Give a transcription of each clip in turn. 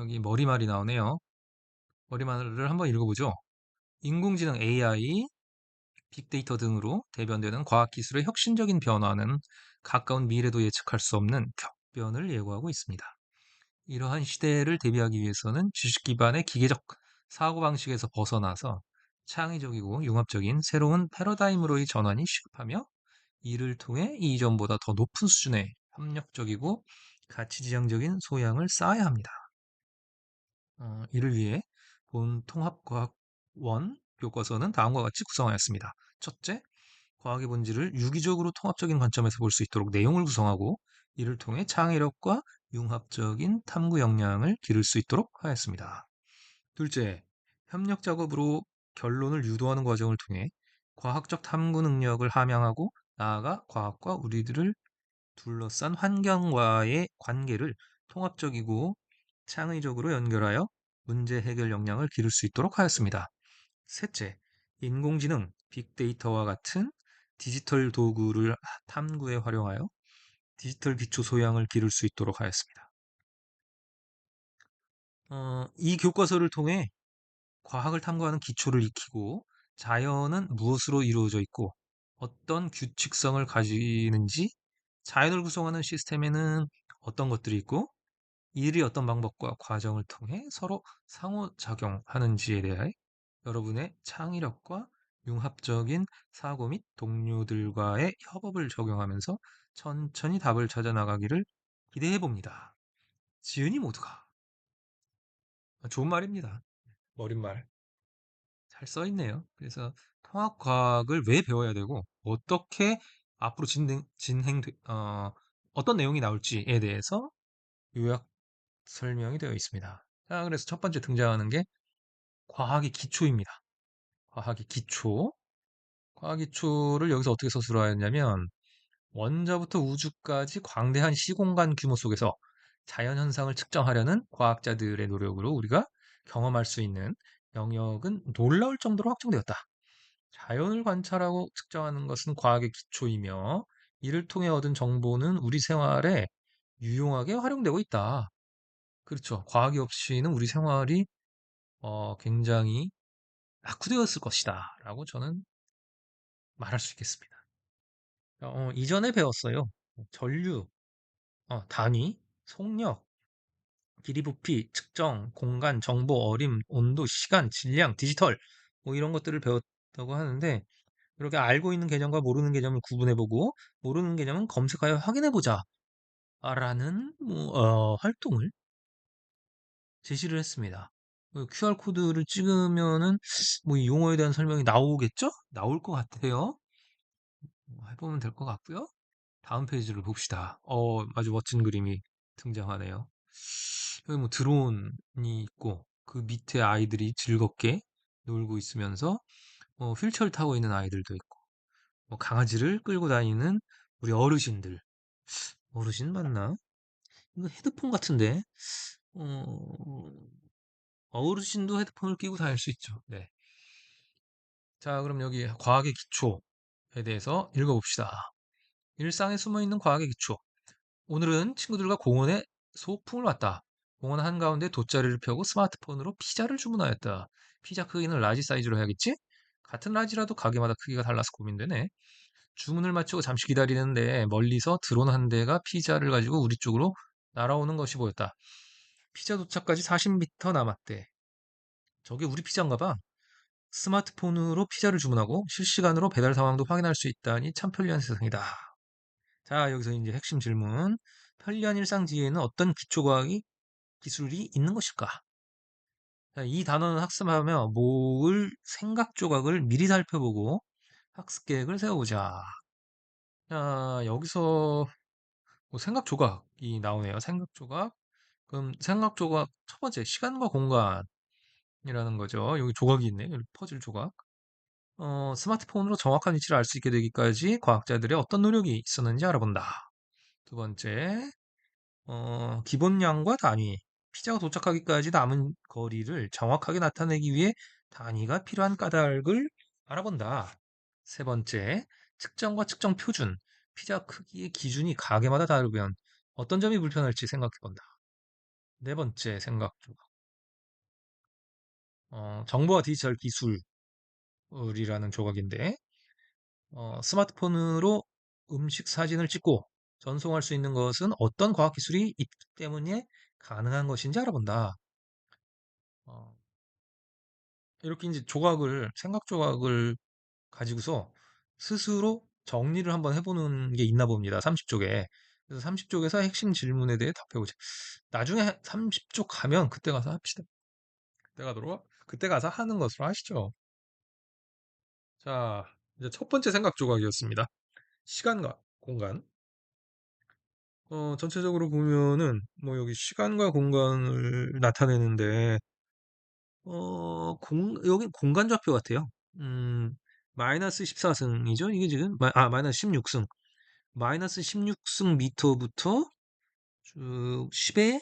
여기 머리말이 나오네요. 머리말을 한번 읽어보죠. 인공지능 AI, 빅데이터 등으로 대변되는 과학기술의 혁신적인 변화는 가까운 미래도 예측할 수 없는 격변을 예고하고 있습니다. 이러한 시대를 대비하기 위해서는 지식 기반의 기계적 사고방식에서 벗어나서 창의적이고 융합적인 새로운 패러다임으로의 전환이 시급하며, 이를 통해 이전보다 더 높은 수준의 협력적이고 가치지향적인 소양을 쌓아야 합니다. 이를 위해 본 통합과학원 교과서는 다음과 같이 구성하였습니다. 첫째, 과학의 본질을 유기적으로 통합적인 관점에서 볼 수 있도록 내용을 구성하고, 이를 통해 창의력과 융합적인 탐구 역량을 기를 수 있도록 하였습니다. 둘째, 협력 작업으로 결론을 유도하는 과정을 통해 과학적 탐구 능력을 함양하고, 나아가 과학과 우리들을 둘러싼 환경과의 관계를 통합적이고 창의적으로 연결하여 문제 해결 역량을 기를 수 있도록 하였습니다. 셋째, 인공지능, 빅데이터와 같은 디지털 도구를 탐구에 활용하여 디지털 기초 소양을 기를 수 있도록 하였습니다. 이 교과서를 통해 과학을 탐구하는 기초를 익히고, 자연은 무엇으로 이루어져 있고 어떤 규칙성을 가지는지, 자연을 구성하는 시스템에는 어떤 것들이 있고 이들이 어떤 방법과 과정을 통해 서로 상호작용하는지에 대해 여러분의 창의력과 융합적인 사고 및 동료들과의 협업을 적용하면서 천천히 답을 찾아 나가기를 기대해 봅니다. 지은이 모두가. 좋은 말입니다. 머릿말. 잘 써 있네요. 그래서 통합과학을 왜 배워야 되고 어떻게 앞으로 어떤 내용이 나올지에 대해서 요약 설명이 되어 있습니다. 자, 그래서 첫 번째 등장하는 게 과학의 기초입니다. 과학의 기초. 과학의 기초를 여기서 어떻게 서술하였냐면, 원자부터 우주까지 광대한 시공간 규모 속에서 자연현상을 측정하려는 과학자들의 노력으로 우리가 경험할 수 있는 영역은 놀라울 정도로 확장되었다. 자연을 관찰하고 측정하는 것은 과학의 기초이며, 이를 통해 얻은 정보는 우리 생활에 유용하게 활용되고 있다. 그렇죠. 과학이 없이는 우리 생활이 굉장히 낙후되었을 것이다 라고 저는 말할 수 있겠습니다. 이전에 배웠어요. 전류, 단위, 속력, 길이, 부피, 측정, 공간, 정보, 어림, 온도, 시간, 질량, 디지털, 뭐 이런 것들을 배웠다고 하는데, 이렇게 알고 있는 개념과 모르는 개념을 구분해보고 모르는 개념은 검색하여 확인해보자 라는 활동을 제시를 했습니다. QR코드를 찍으면은 뭐 이 용어에 대한 설명이 나오겠죠? 나올 것 같아요. 해보면 될 것 같고요. 다음 페이지를 봅시다. 아주 멋진 그림이 등장하네요. 여기 뭐 드론이 있고 그 밑에 아이들이 즐겁게 놀고 있으면서 휠체어를 타고 있는 아이들도 있고, 뭐 강아지를 끌고 다니는 우리 어르신들. 어르신 맞나? 이거 헤드폰 같은데. 어, 어르신도 헤드폰을 끼고 다닐 수 있죠. 네. 자, 그럼 여기 과학의 기초에 대해서 읽어봅시다. 일상에 숨어있는 과학의 기초. 오늘은 친구들과 공원에 소풍을 왔다. 공원 한가운데 돗자리를 펴고 스마트폰으로 피자를 주문하였다. 피자 크기는 라지 사이즈로 해야겠지? 같은 라지라도 가게마다 크기가 달라서 고민되네. 주문을 마치고 잠시 기다리는데 멀리서 드론 한 대가 피자를 가지고 우리 쪽으로 날아오는 것이 보였다. 피자 도착까지 40m 남았대. 저게 우리 피자인가 봐. 스마트폰으로 피자를 주문하고 실시간으로 배달 상황도 확인할 수 있다니 참 편리한 세상이다. 자, 여기서 이제 핵심 질문. 편리한 일상 뒤에는 어떤 기초과학이 기술이 있는 것일까? 자, 이 단어는 학습하며 모을 생각 조각을 미리 살펴보고 학습 계획을 세워보자. 자, 여기서 뭐 생각 조각이 나오네요. 생각 조각. 그럼 생각 조각 첫 번째 시간과 공간이라는 거죠. 여기 조각이 있네. 여기 퍼즐 조각. 스마트폰으로 정확한 위치를 알 수 있게 되기까지 과학자들의 어떤 노력이 있었는지 알아본다. 두 번째, 기본량과 단위. 피자가 도착하기까지 남은 거리를 정확하게 나타내기 위해 단위가 필요한 까닭을 알아본다. 세 번째, 측정과 측정 표준. 피자 크기의 기준이 가게마다 다르면 어떤 점이 불편할지 생각해 본다. 네 번째 생각 조각. 정보와 디지털 기술이라는 조각인데, 스마트폰으로 음식 사진을 찍고 전송할 수 있는 것은 어떤 과학 기술이 있기 때문에 가능한 것인지 알아본다. 어, 이렇게 이제 생각 조각을 가지고서 스스로 정리를 한번 해보는 게 있나 봅니다. 30쪽에. 그래서 30쪽에서 핵심 질문에 대해 답해보자. 나중에 30쪽 가면 그때 가서 합시다. 그때 가서 하는 것으로 하시죠. 자, 이제 첫 번째 생각 조각이었습니다. 시간과 공간. 전체적으로 보면은, 뭐 여기 시간과 공간을 나타내는데, 여기 공간 좌표 같아요. 음, 마이너스 14승이죠? 이게 지금? 마이너스 16승. 마이너스 16승 미터부터 쭉 10의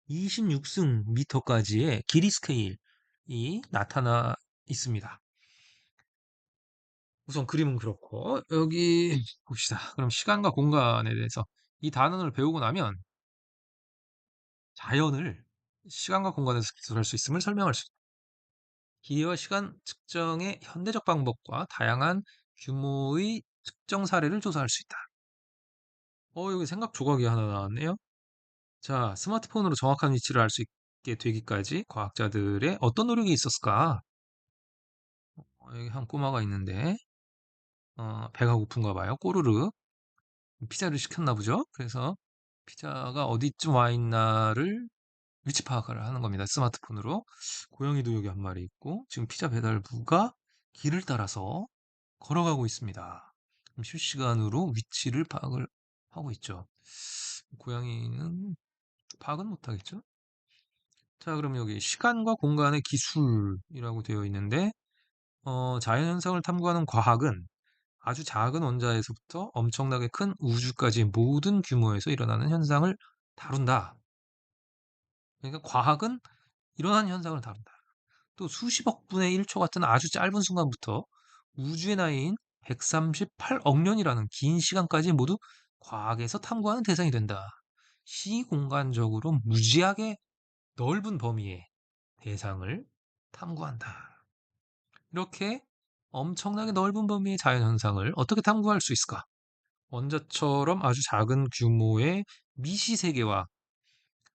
26승 미터까지의 길이 스케일이 나타나 있습니다. 우선 그림은 그렇고, 여기 봅시다. 그럼 시간과 공간에 대해서 이 단원을 배우고 나면 자연을 시간과 공간에서 기술할 수 있음을 설명할 수 있다. 기회와 시간 측정의 현대적 방법과 다양한 규모의 측정 사례를 조사할 수 있다. 여기 생각 조각이 하나 나왔네요. 자, 스마트폰으로 정확한 위치를 알 수 있게 되기까지 과학자들의 어떤 노력이 있었을까? 여기 한 꼬마가 있는데, 배가 고픈가 봐요. 꼬르르. 피자를 시켰나 보죠? 그래서 피자가 어디쯤 와 있나를 위치 파악을 하는 겁니다. 스마트폰으로. 고양이도 여기 한 마리 있고, 지금 피자 배달부가 길을 따라서 걸어가고 있습니다. 그럼 실시간으로 위치를 파악을 하고 있죠. 고양이는 파악은 못하겠죠? 자, 그럼 여기 시간과 공간의 기술이라고 되어 있는데, 자연현상을 탐구하는 과학은 아주 작은 원자에서부터 엄청나게 큰 우주까지 모든 규모에서 일어나는 현상을 다룬다. 그러니까 과학은 일어나는 현상을 다룬다. 또 수십억 분의 1초 같은 아주 짧은 순간부터 우주의 나이인 138억 년이라는 긴 시간까지 모두 과학에서 탐구하는 대상이 된다. 시공간적으로 무지하게 넓은 범위의 대상을 탐구한다. 이렇게 엄청나게 넓은 범위의 자연현상을 어떻게 탐구할 수 있을까? 원자처럼 아주 작은 규모의 미시세계와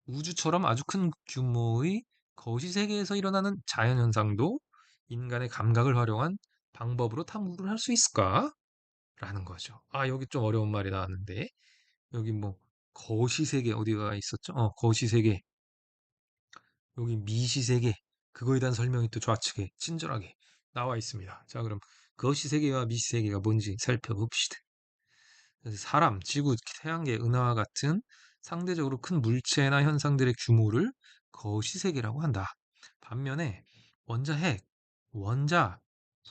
우주처럼 아주 큰 규모의 거시세계에서 일어나는 자연현상도 인간의 감각을 활용한 방법으로 탐구를 할 수 있을까? 라는 거죠. 여기 좀 어려운 말이 나왔는데, 여기 뭐, 거시세계 어디가 있었죠? 거시세계. 여기 미시세계. 그거에 대한 설명이 또 좌측에 친절하게 나와 있습니다. 자, 그럼 거시세계와 미시세계가 뭔지 살펴봅시다. 사람, 지구, 태양계, 은하와 같은 상대적으로 큰 물체나 현상들의 규모를 거시세계라고 한다. 반면에 원자 핵, 원자,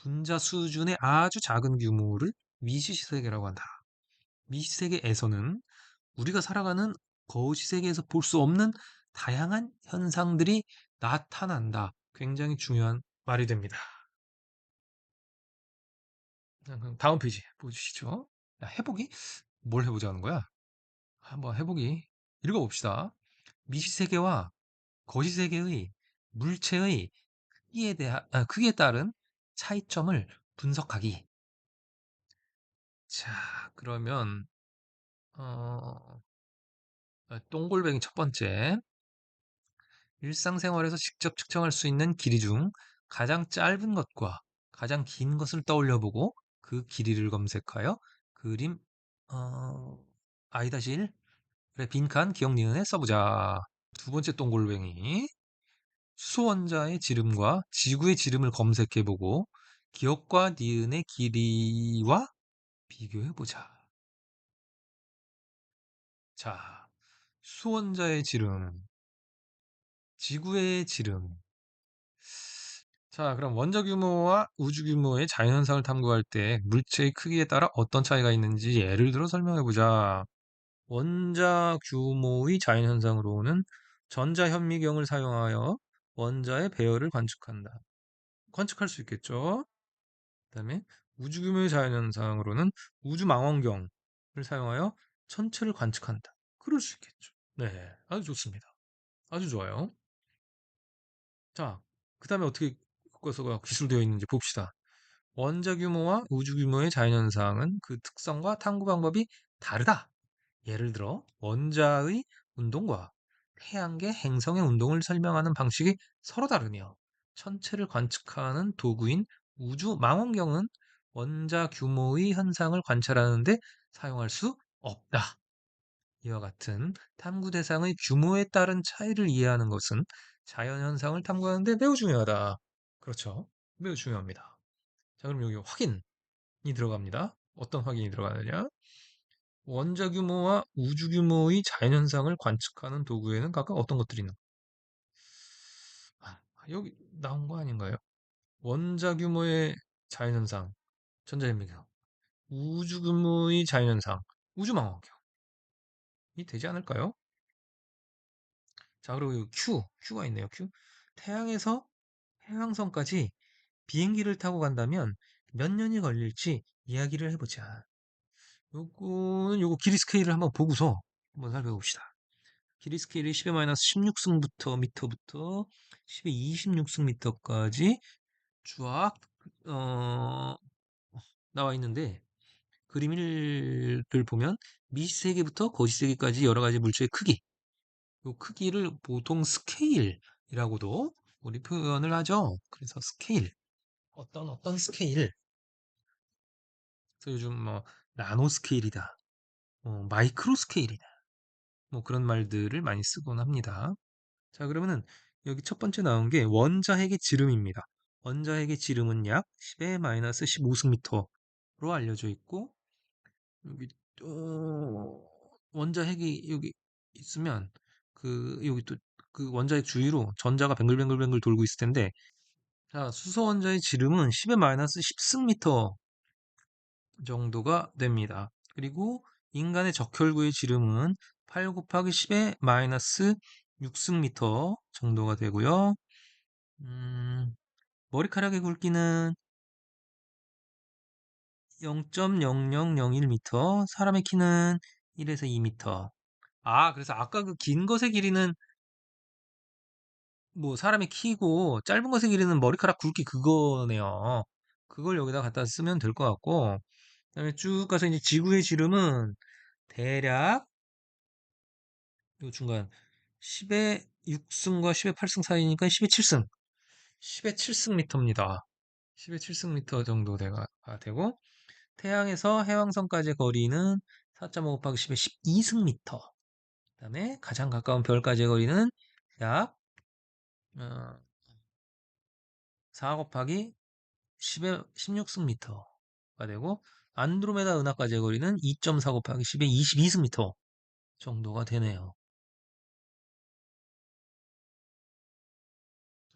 분자 수준의 아주 작은 규모를 미시세계라고 한다. 미시세계에서는 우리가 살아가는 거시세계에서 볼 수 없는 다양한 현상들이 나타난다. 굉장히 중요한 말이 됩니다. 그럼 다음 페이지 보시죠. 해보기? 뭘 해보자는 거야? 한번 해보기. 읽어봅시다. 미시세계와 거시세계의 물체의 크기에 따른 차이점을 분석하기. 자, 그러면 어, 동글뱅이 첫 번째. 일상생활에서 직접 측정할 수 있는 길이 중 가장 짧은 것과 가장 긴 것을 떠올려 보고 그 길이를 검색하여 그림 어, I-1 그래 빈칸 기억 니은에 써보자. 두 번째 동글뱅이. 수소원자의 지름과 지구의 지름을 검색해보고 기억과 니은의 길이와 비교해보자. 자, 수소원자의 지름, 지구의 지름. 자, 그럼 원자 규모와 우주 규모의 자연현상을 탐구할 때 물체의 크기에 따라 어떤 차이가 있는지 예를 들어 설명해보자. 원자 규모의 자연현상으로는 전자현미경을 사용하여 원자의 배열을 관측한다. 관측할 수 있겠죠? 그다음에 우주 규모의 자연현상으로는 우주망원경을 사용하여 천체를 관측한다. 그럴 수 있겠죠. 네, 아주 좋습니다. 아주 좋아요. 자, 그 다음에 어떻게 교과서가 기술되어 있는지 봅시다. 원자 규모와 우주 규모의 자연현상은 그 특성과 탐구 방법이 다르다. 예를 들어, 원자의 운동과 태양계 행성의 운동을 설명하는 방식이 서로 다르며, 천체를 관측하는 도구인 우주 망원경은 원자 규모의 현상을 관찰하는데 사용할 수 없다. 이와 같은 탐구 대상의 규모에 따른 차이를 이해하는 것은 자연현상을 탐구하는 데 매우 중요하다. 그렇죠. 매우 중요합니다. 자, 그럼 여기 확인이 들어갑니다. 어떤 확인이 들어가느냐? 원자 규모와 우주 규모의 자연현상을 관측하는 도구에는 각각 어떤 것들이 있나? 아, 여기 나온 거 아닌가요? 원자 규모의 자연현상, 전자顕微鏡. 우주 규모의 자연현상, 우주망원경이 되지 않을까요? 자, 그리고 Q가 있네요. Q. 태양에서 해왕성까지 비행기를 타고 간다면 몇 년이 걸릴지 이야기를 해보자. 요거 길이 스케일을 한번 보고서 한번 살펴봅시다. 길이 스케일이 10의 16승부터 미터부터 10의 26승 미터까지 쫙 어, 나와 있는데 그림을 보면 미세계부터 거시세계까지 여러 가지 물체의 크기, 요 크기를 보통 스케일이라고도 우리 표현을 하죠. 그래서 스케일, 어떤 스케일, 그래서 요즘 뭐 나노 스케일이다, 마이크로 스케일이다, 뭐 그런 말들을 많이 쓰곤 합니다. 자, 그러면은 여기 첫 번째 나온 게 원자핵의 지름입니다. 원자핵의 지름은 약 10의 마이너스 15승미터로 알려져 있고, 여기 원자핵이 여기 있으면 여기 또 그 원자핵 주위로 전자가 뱅글뱅글뱅글 돌고 있을 텐데, 자, 수소 원자의 지름은 10의 마이너스 10승미터 정도가 됩니다. 그리고 인간의 적혈구의 지름은 8 곱하기 10의 마이너스 6승미터 정도가 되고요. 음, 머리카락의 굵기는 0.0001m, 사람의 키는 1에서 2m. 아, 그래서 아까 그 긴 것의 길이는 뭐 사람의 키고 짧은 것의 길이는 머리카락 굵기 그거네요. 그걸 여기다 갖다 쓰면 될 것 같고, 그다음에 쭉 가서 이제 지구의 지름은 대략 요 중간 10의 6승과 10의 8승 사이니까 10의 7승, 10의 7승 미터입니다. 10의 7승 미터 정도 되고, 태양에서 해왕성까지의 거리는 4.5 곱하기 10의 12승 미터. 그다음에 가장 가까운 별까지의 거리는 약 4 곱하기 10의 16승 미터가 되고, 안드로메다 은하까지의 거리는 2.4 곱하기 10의 22승 미터 정도가 되네요.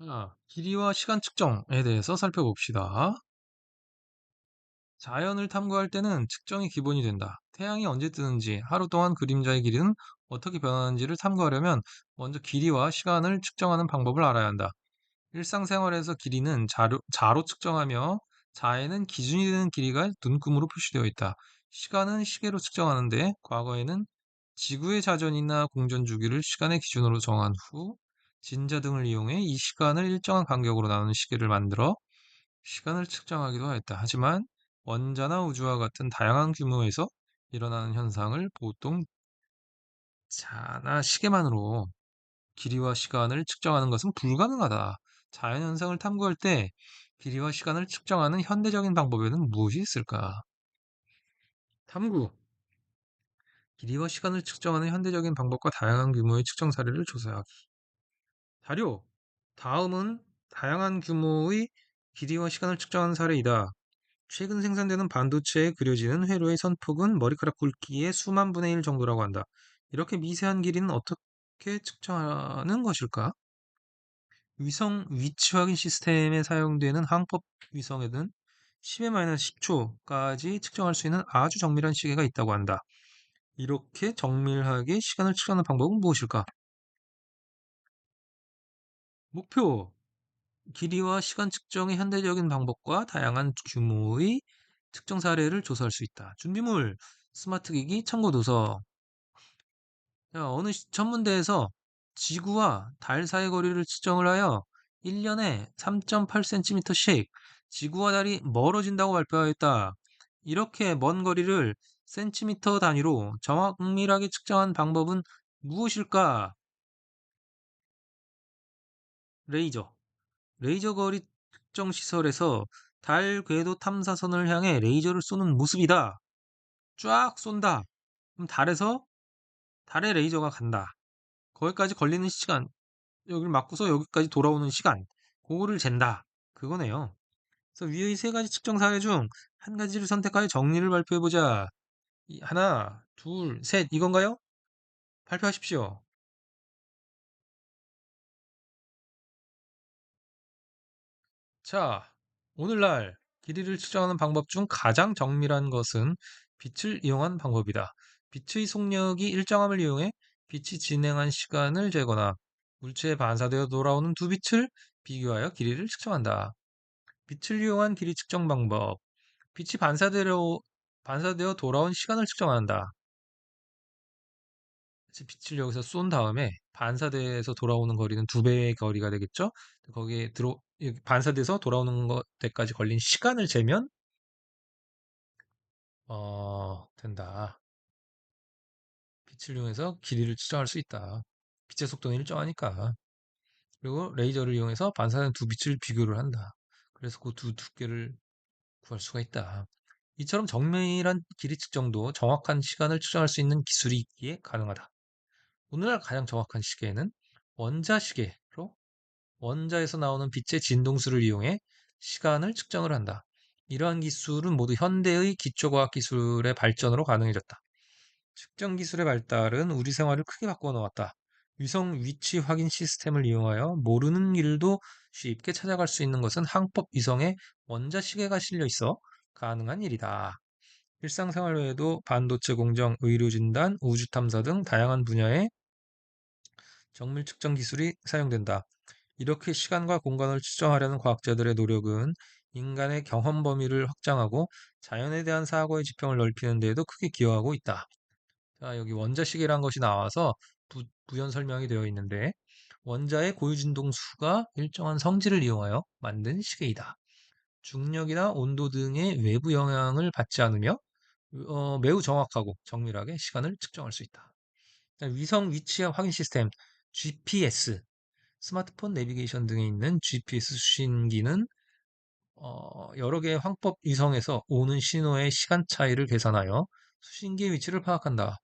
자, 길이와 시간 측정에 대해서 살펴봅시다. 자연을 탐구할 때는 측정이 기본이 된다. 태양이 언제 뜨는지, 하루 동안 그림자의 길이는 어떻게 변하는지를 탐구하려면 먼저 길이와 시간을 측정하는 방법을 알아야 한다. 일상생활에서 길이는 자로 측정하며 자에는 기준이 되는 길이가 눈금으로 표시되어 있다. 시간은 시계로 측정하는데 과거에는 지구의 자전이나 공전 주기를 시간의 기준으로 정한 후 진자 등을 이용해 이 시간을 일정한 간격으로 나누는 시계를 만들어 시간을 측정하기도 하였다. 하지만 원자나 우주와 같은 다양한 규모에서 일어나는 현상을 보통 자나 시계만으로 길이와 시간을 측정하는 것은 불가능하다. 자연현상을 탐구할 때 길이와 시간을 측정하는 현대적인 방법에는 무엇이 있을까? 탐구. 길이와 시간을 측정하는 현대적인 방법과 다양한 규모의 측정 사례를 조사하기. 자료. 다음은 다양한 규모의 길이와 시간을 측정하는 사례이다. 최근 생산되는 반도체에 그려지는 회로의 선폭은 머리카락 굵기의 수만 분의 1 정도라고 한다. 이렇게 미세한 길이는 어떻게 측정하는 것일까? 위성 위치 확인 시스템에 사용되는 항법 위성에는 10의-10초까지 측정할 수 있는 아주 정밀한 시계가 있다고 한다. 이렇게 정밀하게 시간을 측정하는 방법은 무엇일까? 목표, 길이와 시간 측정의 현대적인 방법과 다양한 규모의 측정 사례를 조사할 수 있다. 준비물, 스마트 기기, 참고 도서. 자, 어느 전문대에서 지구와 달 사이 거리를 측정을 하여 1년에 3.8cm씩 지구와 달이 멀어진다고 발표하였다. 이렇게 먼 거리를 센티미터 단위로 정밀하게 측정한 방법은 무엇일까? 레이저. 레이저 거리 측정 시설에서 달 궤도 탐사선을 향해 레이저를 쏘는 모습이다. 쫙 쏜다. 그럼 달에 레이저가 간다. 거기까지 걸리는 시간, 여기를 맞고서 여기까지 돌아오는 시간, 그거를 잰다. 그거네요. 그래서 위의 세 가지 측정 사례 중 한 가지를 선택하여 정리를 발표해보자. 하나, 둘, 셋, 이건가요? 발표하십시오. 자, 오늘날 길이를 측정하는 방법 중 가장 정밀한 것은 빛을 이용한 방법이다. 빛의 속력이 일정함을 이용해 빛이 진행한 시간을 재거나 물체에 반사되어 돌아오는 두 빛을 비교하여 길이를 측정한다. 빛을 이용한 길이 측정 방법. 빛이 반사되어 돌아온 시간을 측정한다. 빛을 여기서 쏜 다음에 반사돼서 돌아오는 거리는 두 배의 거리가 되겠죠? 거기에 반사돼서 돌아오는 것 때까지 걸린 시간을 재면 된다. 빛을 이용해서 길이를 측정할 수 있다. 빛의 속도는 일정하니까. 그리고 레이저를 이용해서 반사된 두 빛을 비교를 한다. 그래서 그 두 두께를 구할 수가 있다. 이처럼 정밀한 길이 측정도 정확한 시간을 측정할 수 있는 기술이 있기에 가능하다. 오늘날 가장 정확한 시계는 원자시계로 원자에서 나오는 빛의 진동수를 이용해 시간을 측정을 한다. 이러한 기술은 모두 현대의 기초과학 기술의 발전으로 가능해졌다. 측정 기술의 발달은 우리 생활을 크게 바꿔 놓았다. 위성 위치 확인 시스템을 이용하여 모르는 길도 쉽게 찾아갈 수 있는 것은 항법 위성에 원자시계가 실려 있어 가능한 일이다. 일상생활 외에도 반도체 공정, 의료 진단, 우주 탐사 등 다양한 분야에 정밀 측정 기술이 사용된다. 이렇게 시간과 공간을 측정하려는 과학자들의 노력은 인간의 경험 범위를 확장하고 자연에 대한 사고의 지평을 넓히는 데에도 크게 기여하고 있다. 자, 여기 원자시계란 것이 나와서 부연 설명이 되어 있는데 원자의 고유진동수가 일정한 성질을 이용하여 만든 시계이다. 중력이나 온도 등의 외부 영향을 받지 않으며 매우 정확하고 정밀하게 시간을 측정할 수 있다. 위성 위치 확인 시스템 GPS, 스마트폰 내비게이션 등에 있는 GPS 수신기는 여러 개의 황법 위성에서 오는 신호의 시간 차이를 계산하여 수신기의 위치를 파악한다.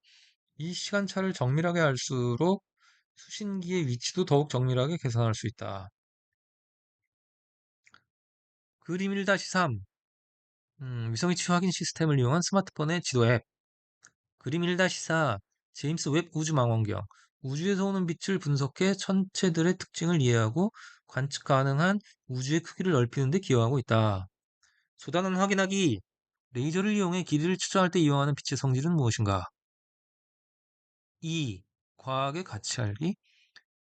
이 시간차를 정밀하게 알수록 수신기의 위치도 더욱 정밀하게 계산할 수 있다. 그림 1-3 위성위치 확인 시스템을 이용한 스마트폰의 지도 앱. 그림 1-4 제임스 웹 우주망원경. 우주에서 오는 빛을 분석해 천체들의 특징을 이해하고 관측 가능한 우주의 크기를 넓히는 데 기여하고 있다. 소단원 확인하기. 레이저를 이용해 길이를 측정할 때 이용하는 빛의 성질은 무엇인가? 2. 과학의 가치 알기.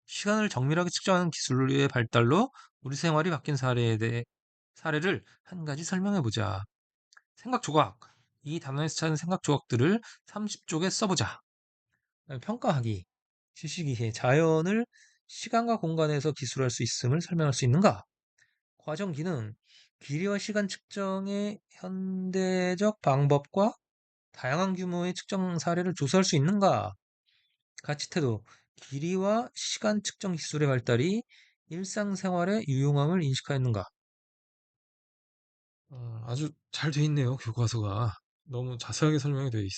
시간을 정밀하게 측정하는 기술의 발달로 우리 생활이 바뀐 사례를 한 가지 설명해 보자. 생각 조각. 이 단어에서 찾은 생각 조각들을 30쪽에 써보자. 평가하기. 시시기해 자연을 시간과 공간에서 기술할 수 있음을 설명할 수 있는가? 과정 기능. 길이와 시간 측정의 현대적 방법과 다양한 규모의 측정 사례를 조사할 수 있는가? 가치 태도. 길이와 시간 측정 기술의 발달이 일상생활의 유용함을 인식하였는가? 아주 잘 돼 있네요, 교과서가. 너무 자세하게 설명이 되어 있습니다.